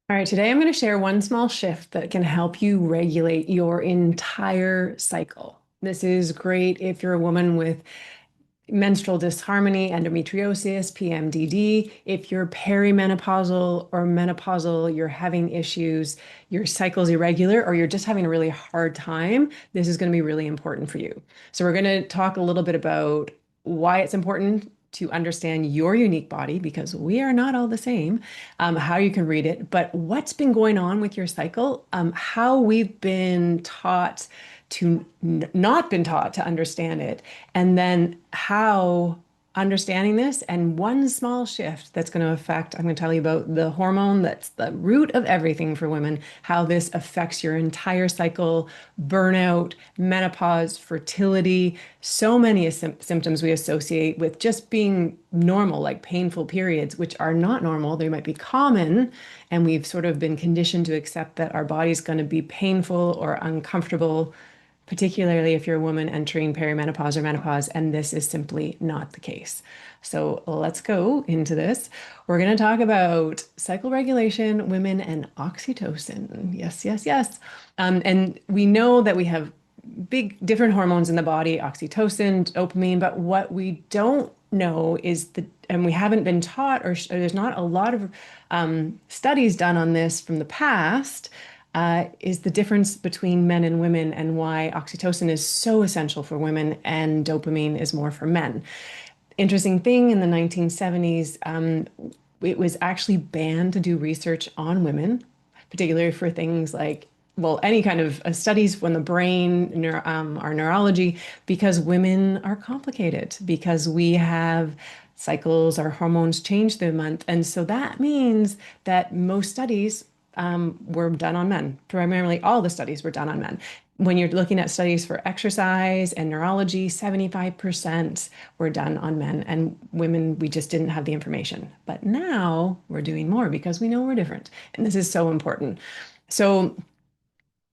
All right, today I'm going to share one small shift that can help you regulate your entire cycle. This is great if you're a woman with menstrual disharmony, endometriosis, PMDD. If you're perimenopausal or menopausal, you're having issues, your cycle's irregular, or you're just having a really hard time, this is going to be really important for you. So, we're going to talk a little bit about why it's important to understand your unique body because we are not all the same, how you can read it, but what's been going on with your cycle, how we've been taught to not been taught to understand it, and then how understanding this and one small shift that's going to affect, I'm going to tell you about the hormone that's the root of everything for women, how this affects your entire cycle, burnout, menopause, fertility, so many symptoms we associate with just being normal, like painful periods, which are not normal. They might be common, and we've sort of been conditioned to accept that our body's going to be painful or uncomfortable, particularly if you're a woman entering perimenopause or menopause, and this is simply not the case. So let's go into this. We're going to talk about cycle regulation, women, and oxytocin. Yes, yes, yes. And we know that we have big different hormones in the body, oxytocin, dopamine, but what we don't know is and we haven't been taught, or there's not a lot of studies done on this from the past, is the difference between men and women and why oxytocin is so essential for women and dopamine is more for men. Interesting thing, in the 1970s, it was actually banned to do research on women, particularly for things like, well, any kind of studies on the brain, our neurology, because women are complicated, because we have cycles, our hormones change through the month. And so that means that most studies were done on men. Primarily, all the studies were done on men. When you're looking at studies for exercise and neurology, 75% were done on men, and women, we just didn't have the information. But now we're doing more because we know we're different. And this is so important. So,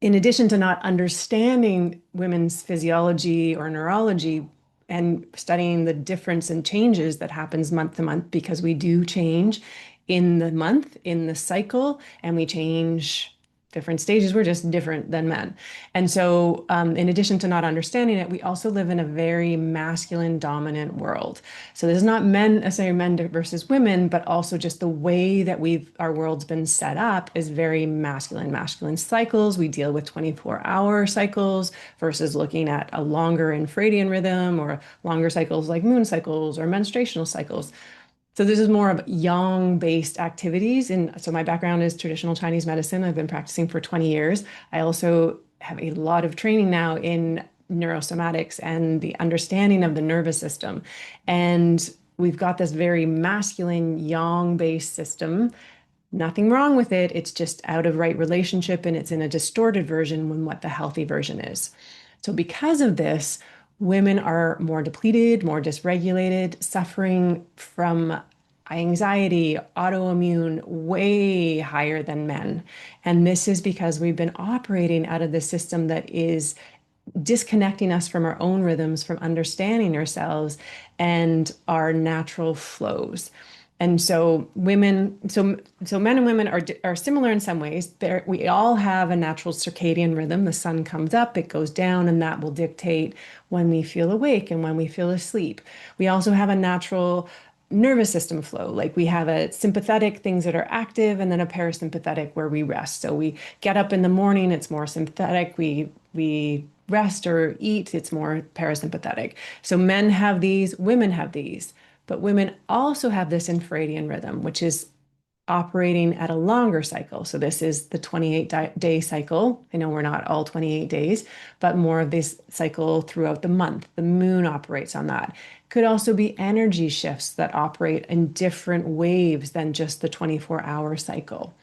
in addition to not understanding women's physiology or neurology and studying the difference and changes that happens month to month, because we do change in the month, in the cycle, and we change different stages. We're just different than men. And so, in addition to not understanding it, we also live in a very masculine dominant world. So this is not men, necessarily men versus women, but also just the way that our world's been set up is very masculine cycles. We deal with 24-hour cycles versus looking at a longer infradian rhythm or longer cycles like moon cycles or menstruational cycles. So this is more of yang-based activities. And so my background is traditional Chinese medicine. I've been practicing for 20 years. I also have a lot of training now in neurosomatics and the understanding of the nervous system. And we've got this very masculine yang-based system. Nothing wrong with it. It's just out of right relationship, and it's in a distorted version when what the healthy version is. So because of this, women are more depleted, more dysregulated, suffering from anxiety, autoimmune, way higher than men. And this is because we've been operating out of the system that is disconnecting us from our own rhythms, from understanding ourselves and our natural flows. And so men and women are similar in some ways. We all have a natural circadian rhythm. The sun comes up, it goes down, and that will dictate when we feel awake and when we feel asleep. We also have a natural nervous system flow. Like we have a sympathetic, things that are active, and then a parasympathetic where we rest. So we get up in the morning, it's more sympathetic. We rest or eat, it's more parasympathetic. So men have these, women have these. But women also have this infradian rhythm, which is operating at a longer cycle. So this is the 28-day cycle. I know we're not all 28 days, but more of this cycle throughout the month. The moon operates on that. Could also be energy shifts that operate in different waves than just the 24-hour cycle.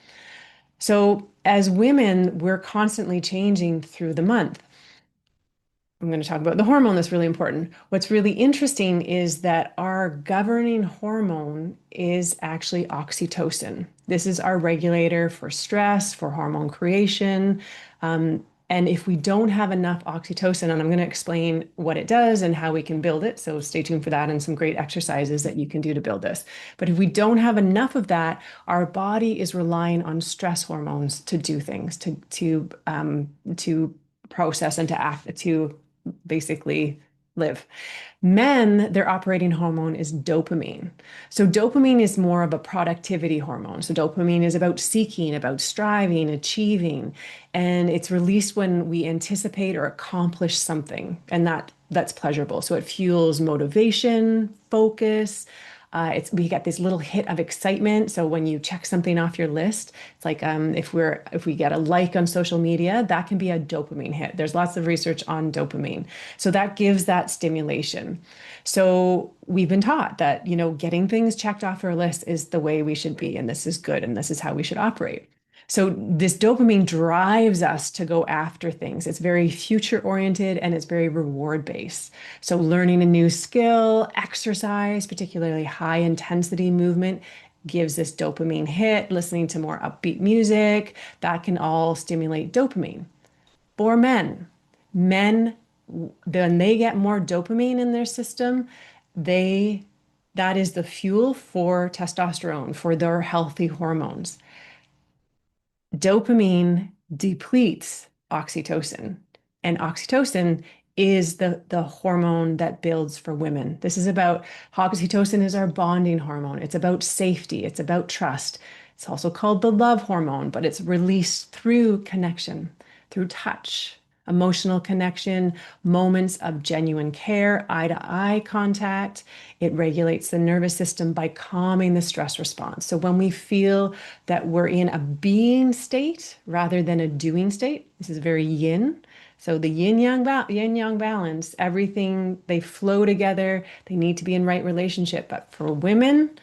So as women, we're constantly changing through the month. I'm going to talk about the hormone that's really important. What's really interesting is that our governing hormone is actually oxytocin. This is our regulator for stress, for hormone creation. And And if we don't have enough oxytocin, and I'm going to explain what it does and how we can build it, so stay tuned for that and some great exercises that you can do to build this. But if we don't have enough of that, our body is relying on stress hormones to do things, to process and to act, to basically live. Men, their operating hormone is dopamine. So, dopamine is more of a productivity hormone. So, dopamine is about seeking, about striving, achieving, and it's released when we anticipate or accomplish something, and that's pleasurable. So, it fuels motivation, focus. We get this little hit of excitement. So when you check something off your list, it's like if we get a like on social media, that can be a dopamine hit. There's lots of research on dopamine. So that gives that stimulation. So we've been taught that, getting things checked off our list is the way we should be, and this is good, and this is how we should operate. So this dopamine drives us to go after things. It's very future oriented and it's very reward based. So learning a new skill, exercise, particularly high intensity movement, gives this dopamine hit. Listening to more upbeat music, that can all stimulate dopamine. For men, when they get more dopamine in their system, they that is the fuel for testosterone, for their healthy hormones. Dopamine depletes oxytocin, and oxytocin is the hormone that builds for women. This is about Oxytocin is our bonding hormone. It's about safety, it's about trust. It's also called the love hormone, but it's released through connection, through touch, emotional connection, moments of genuine care, eye to eye contact. It regulates the nervous system by calming the stress response. So when we feel that we're in a being state rather than a doing state, this is very yin. So the yin yang balance, everything, they flow together. They need to be in right relationship. But for women,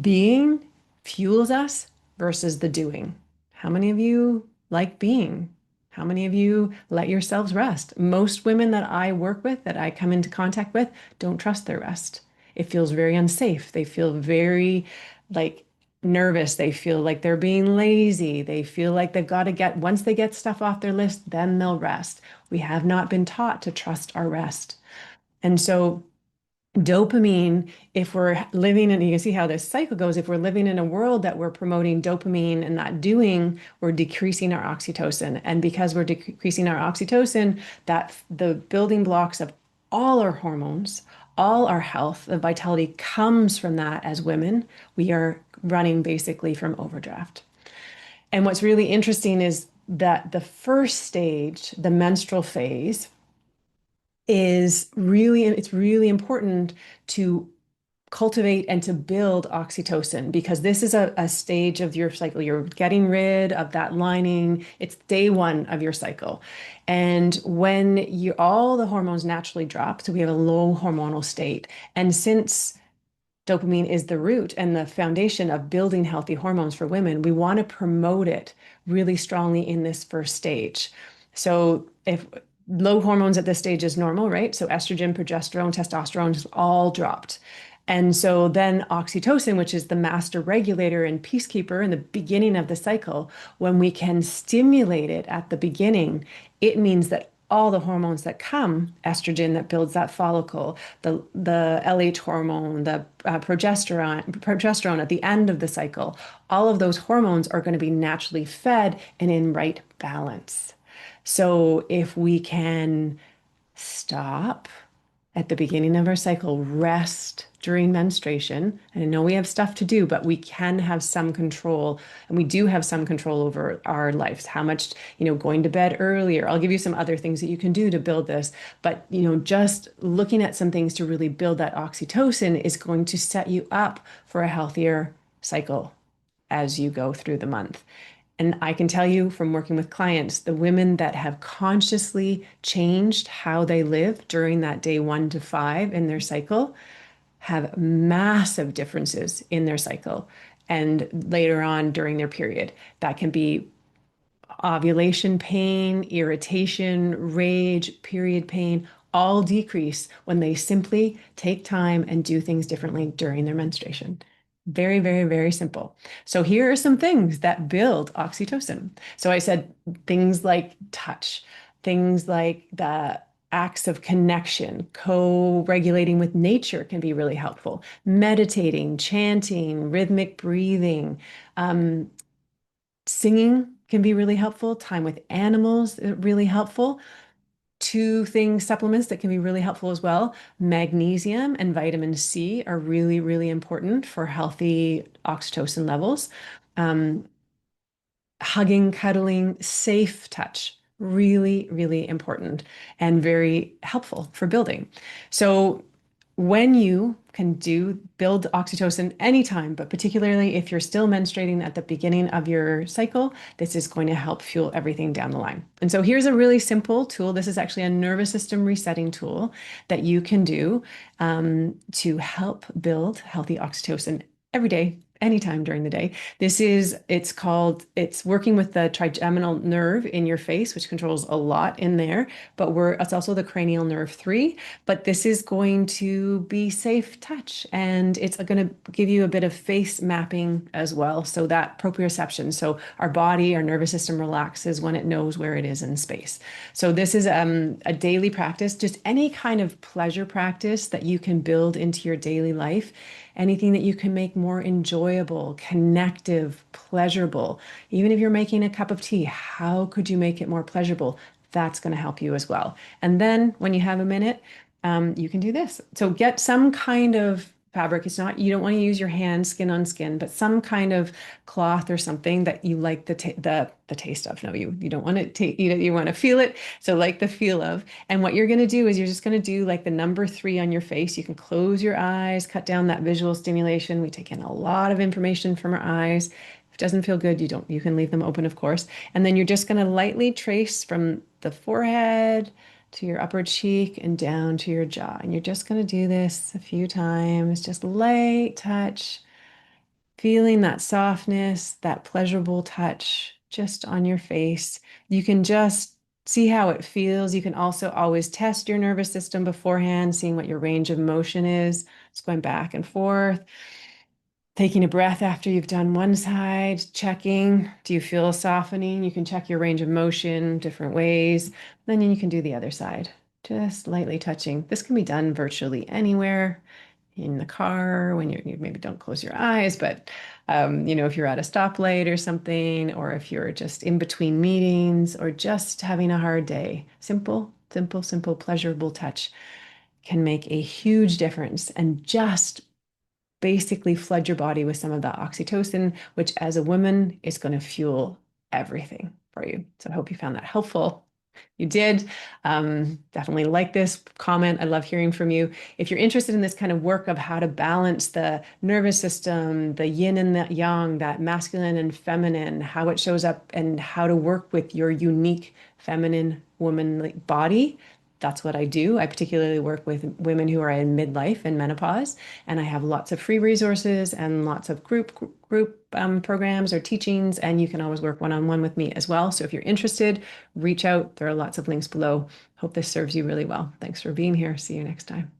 being fuels us versus the doing. How many of you like being? How many of you let yourselves rest? Most women that I work with, that I come into contact with, don't trust their rest. It feels very unsafe. They feel very like nervous. They feel like they're being lazy. They feel like they've got to once they get stuff off their list, then they'll rest. We have not been taught to trust our rest. And so dopamine, if we're living in, you can see how this cycle goes. If we're living in a world that we're promoting dopamine and not doing, we're decreasing our oxytocin. And because we're decreasing our oxytocin, that the building blocks of all our hormones, all our health, the vitality comes from that. As women, we are running basically from overdraft. And what's really interesting is that the first stage, the menstrual phase, it's really important to cultivate and to build oxytocin, because this is a stage of your cycle. You're getting rid of that lining. It's day one of your cycle. And when all the hormones naturally drop, so we have a low hormonal state. And since dopamine is the root and the foundation of building healthy hormones for women, we want to promote it really strongly in this first stage. So if low hormones at this stage is normal, right? So estrogen, progesterone, testosterone is all dropped. And so then oxytocin, which is the master regulator and peacekeeper in the beginning of the cycle, when we can stimulate it at the beginning, it means that all the hormones that come, estrogen that builds that follicle, the LH hormone, the progesterone at the end of the cycle, all of those hormones are going to be naturally fed and in right balance. So if we can stop at the beginning of our cycle, rest during menstruation. And I know we have stuff to do, but we can have some control, and we do have some control over our lives. How much, going to bed earlier. I'll give you some other things that you can do to build this. But, just looking at some things to really build that oxytocin is going to set you up for a healthier cycle as you go through the month. And I can tell you from working with clients, the women that have consciously changed how they live during that day 1 to 5 in their cycle have massive differences in their cycle and later on during their period. That can be ovulation pain, irritation, rage, period pain, all decrease when they simply take time and do things differently during their menstruation. Very, very, very simple. So here are some things that build oxytocin. So I said things like touch. Things like the acts of connection, co-regulating with nature can be really helpful. Meditating, chanting, rhythmic breathing, um, singing can be really helpful. Time with animals, really helpful. Two things, supplements that can be really helpful as well. Magnesium and vitamin C are really, really important for healthy oxytocin levels. Um, Hugging, cuddling, safe touch, really, really important and very helpful for building. So when you can build oxytocin anytime, but particularly if you're still menstruating at the beginning of your cycle, this is going to help fuel everything down the line. And so here's a really simple tool. This is actually a nervous system resetting tool that you can do to help build healthy oxytocin every day, anytime during the day. It's working with the trigeminal nerve in your face, which controls a lot in there, but it's also the cranial nerve 3. But this is going to be safe touch, and it's going to give you a bit of face mapping as well. So that proprioception. So our body, our nervous system relaxes when it knows where it is in space. So this is a daily practice, just any kind of pleasure practice that you can build into your daily life. Anything that you can make more enjoyable, connective, pleasurable. Even if you're making a cup of tea, how could you make it more pleasurable? That's going to help you as well. And then when you have a minute, you can do this. So get some kind of fabric. You don't want to use your hand, skin on skin, but some kind of cloth or something that you like the taste of. No, you don't want to take, you want to feel it. So like the feel of. And what you're going to do is you're just going to do like the number 3 on your face. You can close your eyes, cut down that visual stimulation. We take in a lot of information from our eyes. If it doesn't feel good, you can leave them open, of course. And then you're just going to lightly trace from the forehead to your upper cheek and down to your jaw. And you're just going to do this a few times, just light touch, feeling that softness, that pleasurable touch just on your face. You can just see how it feels. You can also always test your nervous system beforehand, seeing what your range of motion is. It's going back and forth. Taking a breath after you've done one side, checking, do you feel a softening? You can check your range of motion different ways. Then you can do the other side, just lightly touching. This can be done virtually anywhere, in the car, when you maybe don't close your eyes, but if you're at a stoplight or something, or if you're just in between meetings or just having a hard day. Simple, simple, simple, pleasurable touch can make a huge difference and just basically flood your body with some of that oxytocin, which as a woman is going to fuel everything for you. So I hope you found that helpful. You did. Definitely like this comment. I love hearing from you. If you're interested in this kind of work of how to balance the nervous system, the yin and the yang, that masculine and feminine, how it shows up, and how to work with your unique feminine woman body, that's what I do. I particularly work with women who are in midlife and menopause, and I have lots of free resources and lots of group programs or teachings, and you can always work one-on-one with me as well. So if you're interested, reach out. There are lots of links below. Hope this serves you really well. Thanks for being here. See you next time.